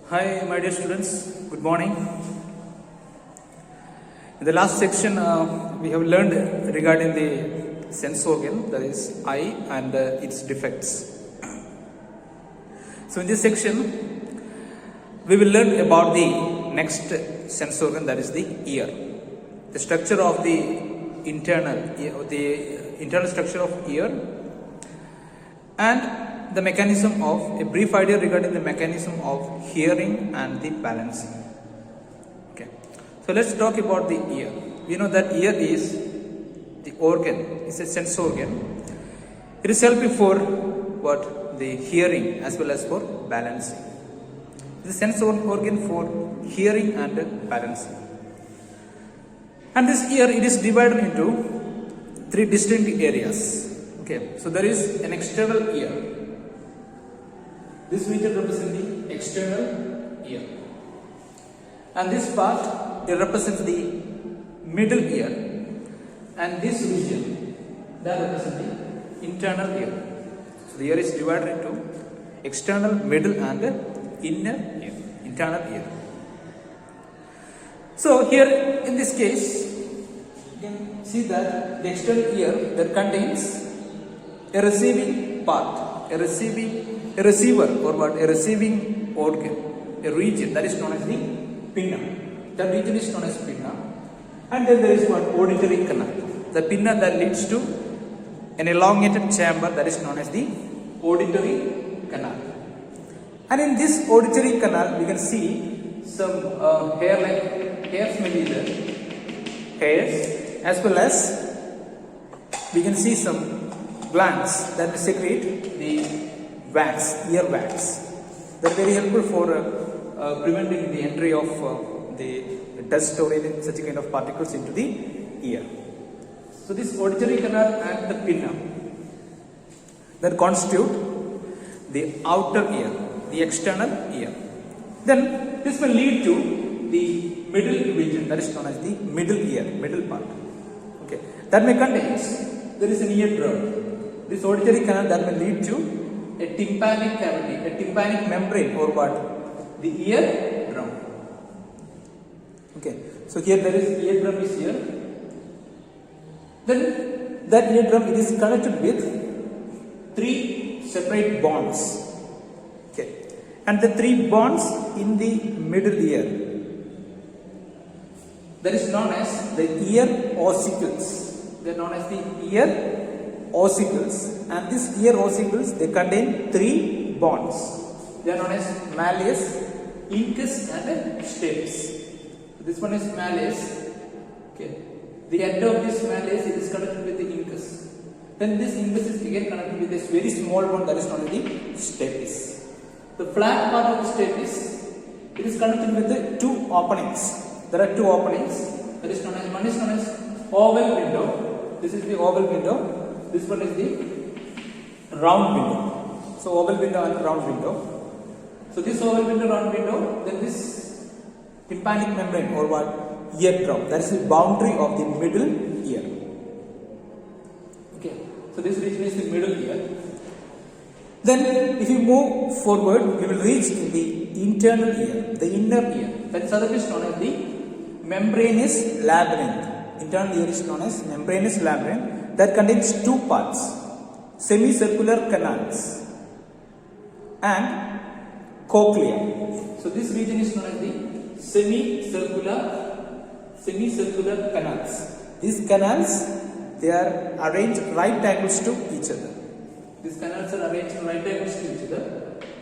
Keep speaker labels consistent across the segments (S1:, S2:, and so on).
S1: Hi, my dear students. Good morning. In the last section, we have learned regarding the sense organ, that is eye, and its defects. So, in this section, we will learn about the next sense organ, that is the ear. The structure of the internal structure of ear, and the mechanism of a brief idea regarding the mechanism of hearing and the balancing. Okay, so let's talk about the ear. We know that ear is the organ, it's a sense organ. It is helping for what? The hearing as well as for balancing. It's a sense organ for hearing and balancing. And this ear, it is divided into three distinct areas. Okay, so there is an external ear. This region represents the external ear, and this part, it represents the middle ear, and this region, that represents the internal ear. So the ear is divided into external, middle, and inner ear, internal ear. So here in this case, you can see that the external ear that contains a receiving part, a receiver, or what? A receiving organ, a region that is known as the pinna. That region is known as pinna. And then there is what? Auditory canal. The pinna that leads to an elongated chamber that is known as the auditory canal. And in this auditory canal, we can see some hairs may be there, hairs, as well as we can see some glands that will secrete the wax, ear wax. They are very helpful for preventing the entry of the dust or any such kind of particles into the ear. So this auditory canal and the pinna that constitute the outer ear, the external ear. Then this will lead to the middle region that is known as the middle ear, middle part. Okay, that may contains, there is an eardrum. This auditory canal that may lead to a tympanic cavity, a tympanic membrane, or what? The eardrum. Okay, so here there is eardrum is here. Then that eardrum, it is connected with three separate bonds. Okay, and the three bonds in the middle ear, that is known as the ear ossicles. They are known as the ear ossicles, and these ear ossicles, they contain three bonds. They are known as malleus, incus, and stapes. This one is malleus. Okay, the end of this malleus is connected with the incus. Then this incus is again connected with this very small one that is known as the stapes. The flat part of the stapes, it is connected with the two openings. There are two openings. That is known as, one is known as oval window. This is the oval window. This one is the round window. So oval window and round window. So this oval window, round window, then this tympanic membrane, or what? Eardrum. That is the boundary of the middle ear. Okay. So this region is the middle ear. Then if you move forward, we will reach in the internal ear, the inner ear. That is otherwise known as the membranous labyrinth. Internal ear is known as membranous labyrinth. That contains two parts, semicircular canals and cochlea. So this region is known as the semicircular canals. These canals, they are arranged right angles to each other. These canals are arranged right angles to each other.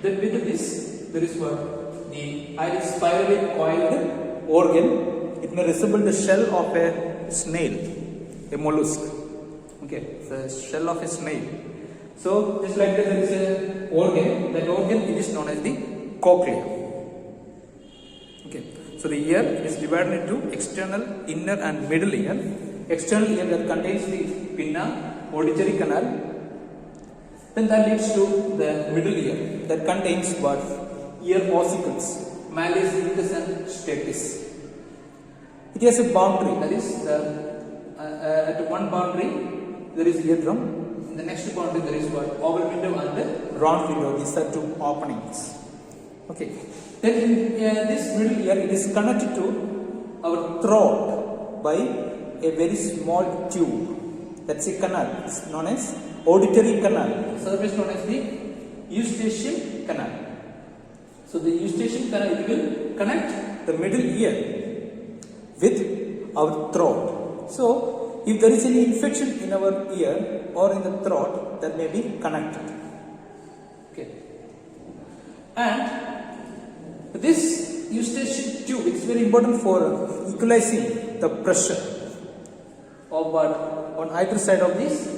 S1: Then with this, there is what? The iris spirally coiled organ. It may resemble the shell of a snail, a mollusk. Okay, the shell of a snail. So just like that, there is an organ. That organ, it is known as the cochlea. Okay, so the ear is divided into external, inner, and middle ear. External ear that contains the pinna, auditory canal. Then that leads to the middle ear that contains what? Ear ossicles, malleus, incus, and stapes. It has a boundary, that is at one boundary there is eardrum. In the next boundary there is what? Oval window and the round window. These are two openings. Okay. Then in this middle ear, it is connected to our throat by a very small tube. That's a canal. It's known as auditory canal. So that is known as the eustachian canal. So the eustachian canal, it will connect the middle ear with our throat. So if there is any infection in our ear or in the throat, that may be connected. Okay. And this eustachian tube is very important for equalizing the pressure of what on either side of this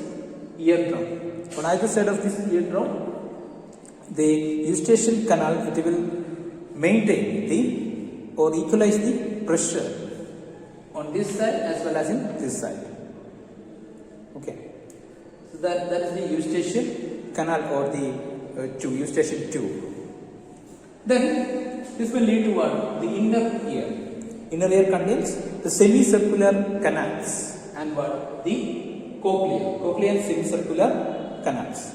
S1: eardrum. On either side of this eardrum, the eustachian canal, it will maintain the or equalize the pressure on this side as well as in this side. Okay. So that is the eustachian canal or the eustachian tube. Then this will lead to what? The inner ear. Inner ear contains the semicircular canals and what? The cochlea. Cochlea and semicircular canals.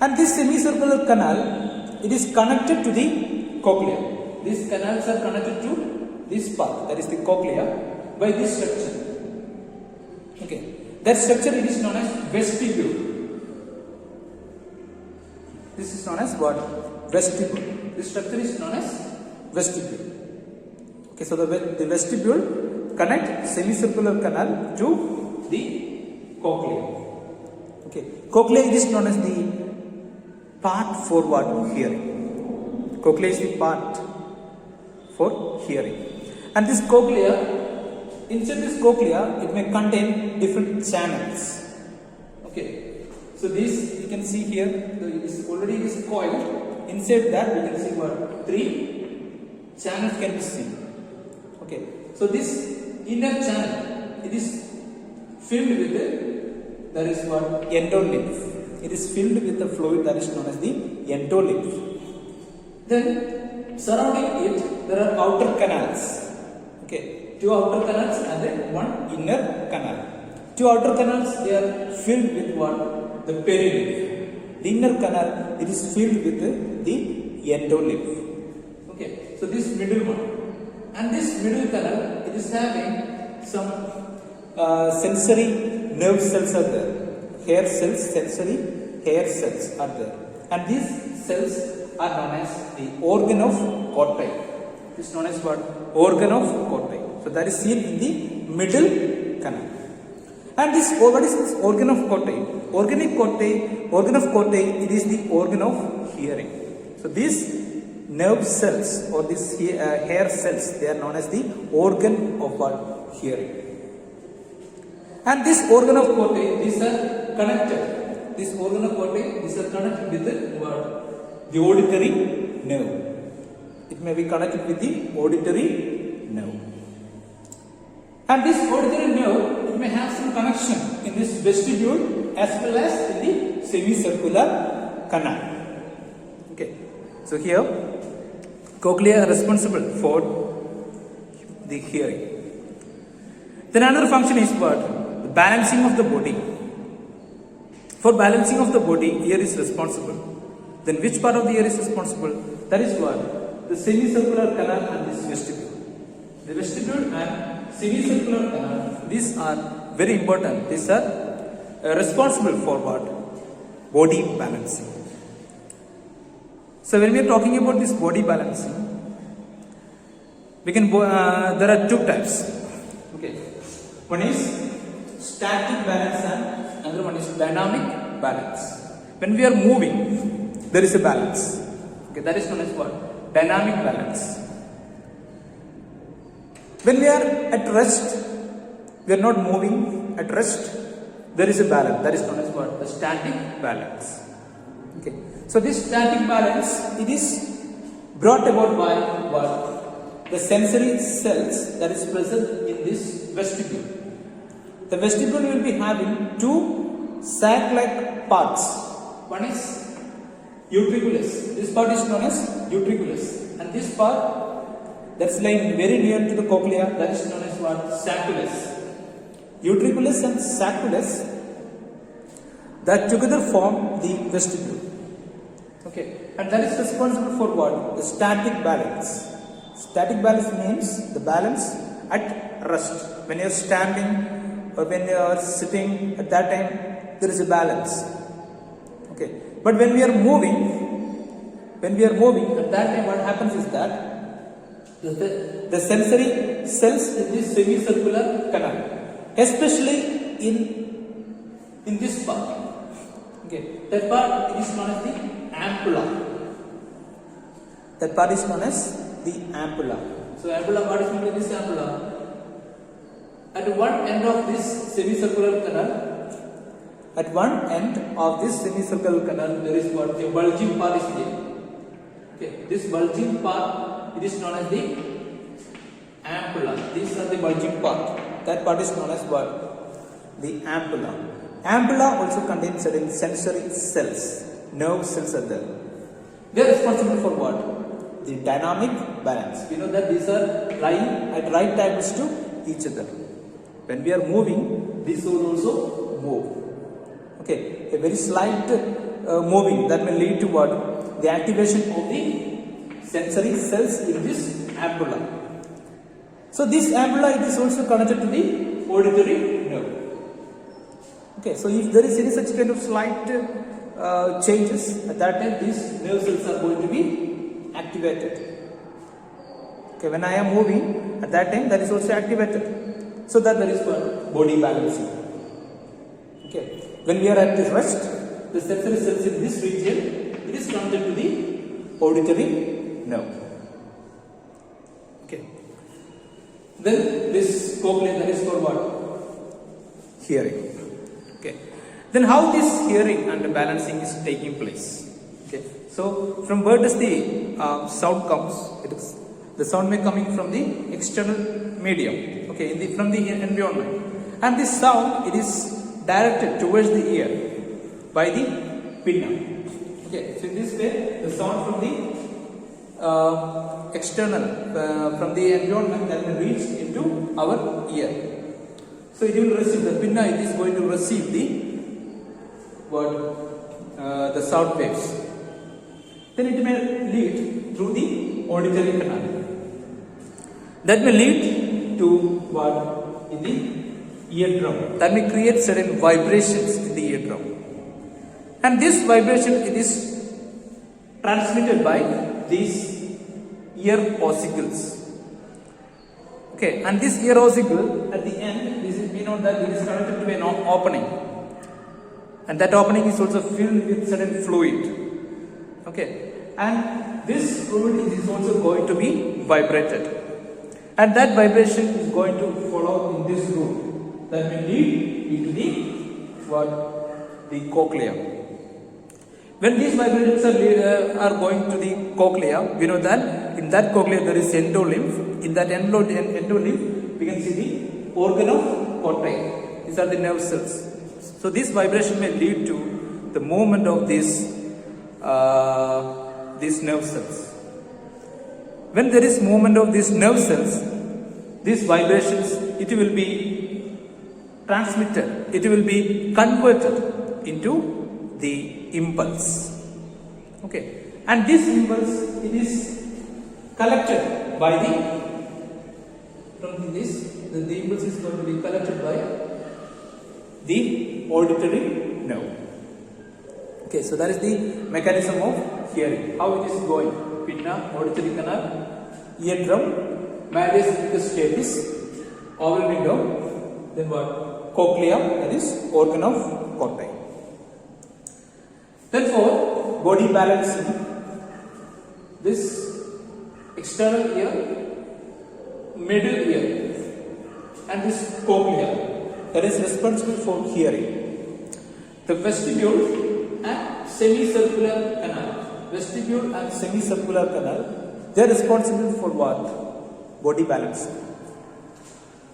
S1: And this semicircular canal, it is connected to the cochlea. These canals are connected to this part, that is the cochlea, by this structure. Okay. That structure, it is known as vestibule. This is known as what? Vestibule. This structure is known as vestibule. Okay, so the vestibule connect semicircular canal to the cochlea. Okay, cochlea is known as the part for what? Hearing. Cochlea is the part for hearing. And this cochlea, inside this cochlea, it may contain different channels. Okay, so this you can see here, this already is coiled. Inside that we can see what? 3 channels can be seen. Okay, so this inner channel, it is filled with that is what? Endolymph. It is filled with the fluid that is known as the endolymph. Then surrounding it, there are outer canals. Okay, 2 outer canals and then 1 inner canal. 2 outer canals, they are filled with what? The perilymph. The inner canal, it is filled with the endolymph. Okay, so this middle one. And this middle canal, it is having some sensory nerve cells are there. Hair cells, sensory hair cells are there. And these cells are known as the organ of Corti. It is known as what? Organ of Corti. So that is seen in the middle canal. And this, what is this organ of Corti? Organ of Corti, it is the organ of hearing. So these nerve cells or these hair cells, they are known as the organ of what? Hearing. And this organ of Corti, these are connected. This organ of Corti, these are connected with the what? The auditory nerve. It may be connected with the auditory nerve. And this auditory nerve, it may have some connection in this vestibule as well as in the semicircular canal. Okay. So here, cochlea are responsible for the hearing. Then another function is what? The balancing of the body. For balancing of the body, ear is responsible. Then which part of the ear is responsible? That is what? The semicircular canal and this vestibule. The vestibule and semicircular canal, these are very important. These are responsible for what? Body balancing. So when we are talking about this body balancing, we can there are 2 types. Okay, one is static balance and another one is dynamic balance. When we are moving, there is a balance. Okay, that is known as what? Dynamic balance. When we are at rest, we are not moving. At rest, there is a balance. That is known as what? The static balance. Okay. So this static balance, it is brought about by what? The sensory cells that is present in this vestibule. The vestibule will be having 2 sac-like parts. One is utriculus. This part is known as utriculus. And this part that's lying very near to the cochlea, that is known as what? Sacculus. Utriculus and sacculus, that together form the vestibule. Okay, and that is responsible for what? The static balance. Static balance means the balance at rest. When you are standing or when you are sitting, at that time there is a balance. Okay. But when we are moving, at that time what happens is that the sensory cells in this semicircular canal, especially in this part. Okay. That part is known as the ampulla. That part is known as the ampulla. So ampulla, what is meant by this ampulla? At one end of this semicircular canal, there is what? A bulging part is there. Okay. This bulging part, it is known as the ampulla. These are the bulging part. That part is known as what? The ampulla. Ampulla also contains certain sensory cells. Nerve cells are there. They are responsible for what? The dynamic balance. We know that these are lying at right angles to each other. When we are moving, these will also move. Okay, a very slight moving that may lead to what? The activation of the sensory cells in this ampulla. So this ampulla is also connected to the auditory nerve. Okay, so if there is any such kind of slight changes, at that time these nerve cells are going to be activated. Okay, when I am moving, at that time that is also activated. So that there is what? Body balancing. Okay. When we are at the rest, the sensory cells in this region, it is connected to the auditory nerve. Okay. Then this cochlea, that is for what? Hearing. Okay. Then how this hearing and balancing is taking place? Okay. So from where does the sound comes? The sound may coming from the external medium. Okay. From the environment, and this sound, it is directed towards the ear by the pinna. Okay, so in this way, the sound from the external, from the environment that will reach into our ear. So it will receive the pinna. It is going to receive the sound waves. Then it may lead through the auditory canal. That may lead to what? In the eardrum. That may create certain vibrations in the eardrum. And this vibration, it is transmitted by these ear ossicles. Okay, and this ear ossicle at the end, we know that it is connected to an opening. And that opening is also filled with certain fluid. Okay, and this fluid is also going to be vibrated. And that vibration is going to follow in this route. That may lead into the cochlea. When these vibrations are going to the cochlea, we know that in that cochlea there is endolymph. In that endolymph, we can see the organ of Corti. These are the nerve cells. So this vibration may lead to the movement of these nerve cells. When there is movement of these nerve cells, these vibrations, it will be transmitted, it will be converted into the impulse. Okay, and this impulse, it is collected by the impulse is going to be collected by the auditory nerve. Okay, so that is the mechanism of hearing. How it is going? Pinna, auditory canal, eardrum, malleus stapes, oval window, then what? Cochlea, that is organ of Corti. Then for body balancing, this external ear, middle ear, and this cochlea, that is responsible for hearing. The vestibule and semicircular canal. Vestibule and semicircular canal, they are responsible for what? Body balancing.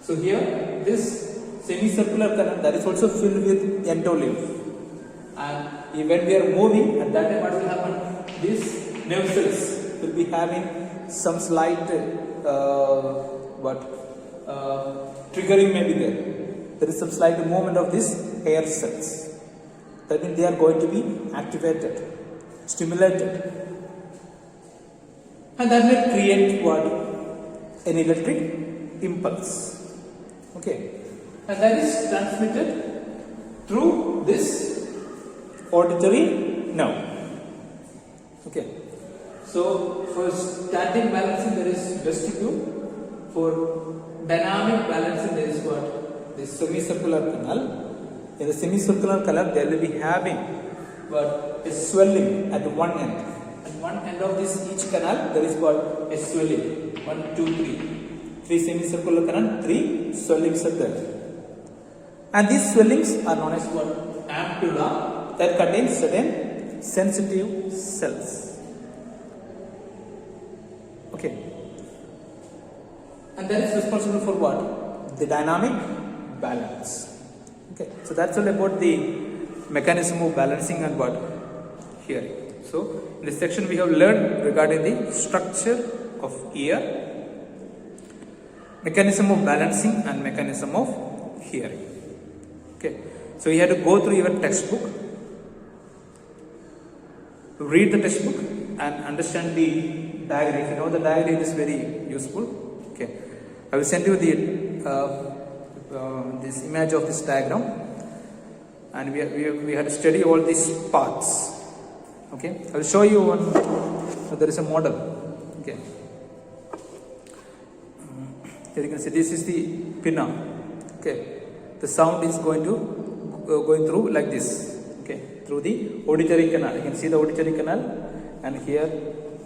S1: So here, this semicircular canal, that is also filled with endolymph. And when we are moving, at that time what will happen? These nerve cells will be having some slight triggering may be there. There is some slight movement of these hair cells. That means they are going to be activated, stimulated. and that will create what? An electric impulse. Okay, and that is transmitted through this auditory nerve. Okay, so for static balancing there is vestibule. For dynamic balancing there is what? The semicircular canal. In the semicircular canal they will be having what? A swelling at one end. At one end of this each canal there is what? A swelling. 1, 2, 3. 3 semicircular canal, 3 swellings are there. And these swellings are known as what? Ampulla, that contains certain sensitive cells. Okay. And that is responsible for what? The dynamic balance. Okay. So that's all about the mechanism of balancing and what? Hearing. So in this section we have learned regarding the structure of ear, mechanism of balancing and mechanism of hearing. Okay. So you have to go through your textbook, read the textbook and understand the diagram. If you know the diagram, it is very useful. Okay. I will send you the this image of this diagram, and we had to study all these parts. Okay. I will show you one. There is a model. Okay. Here you can see this is the pinna. Okay. The sound is going through like this. Okay. Through the auditory canal. You can see the auditory canal, and here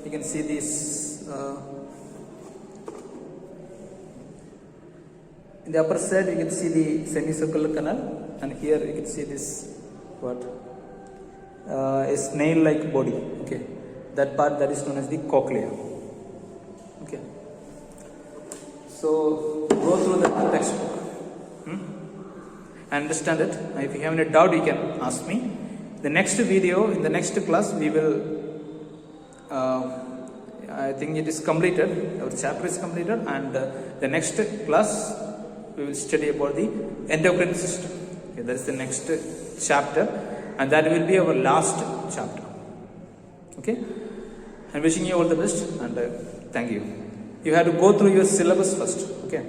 S1: you can see this. In the upper side you can see the semicircular canal, and here you can see this what? A snail-like body. Okay. That part that is known as the cochlea. Okay. So go through the textbook. Understand it. If you have any doubt, you can ask me. The next video, in the next class, we will. I think it is completed. Our chapter is completed, and the next class we will study about the endocrine system. Okay, that is the next chapter, and that will be our last chapter. Okay. I'm wishing you all the best, and thank you. You have to go through your syllabus first. Okay.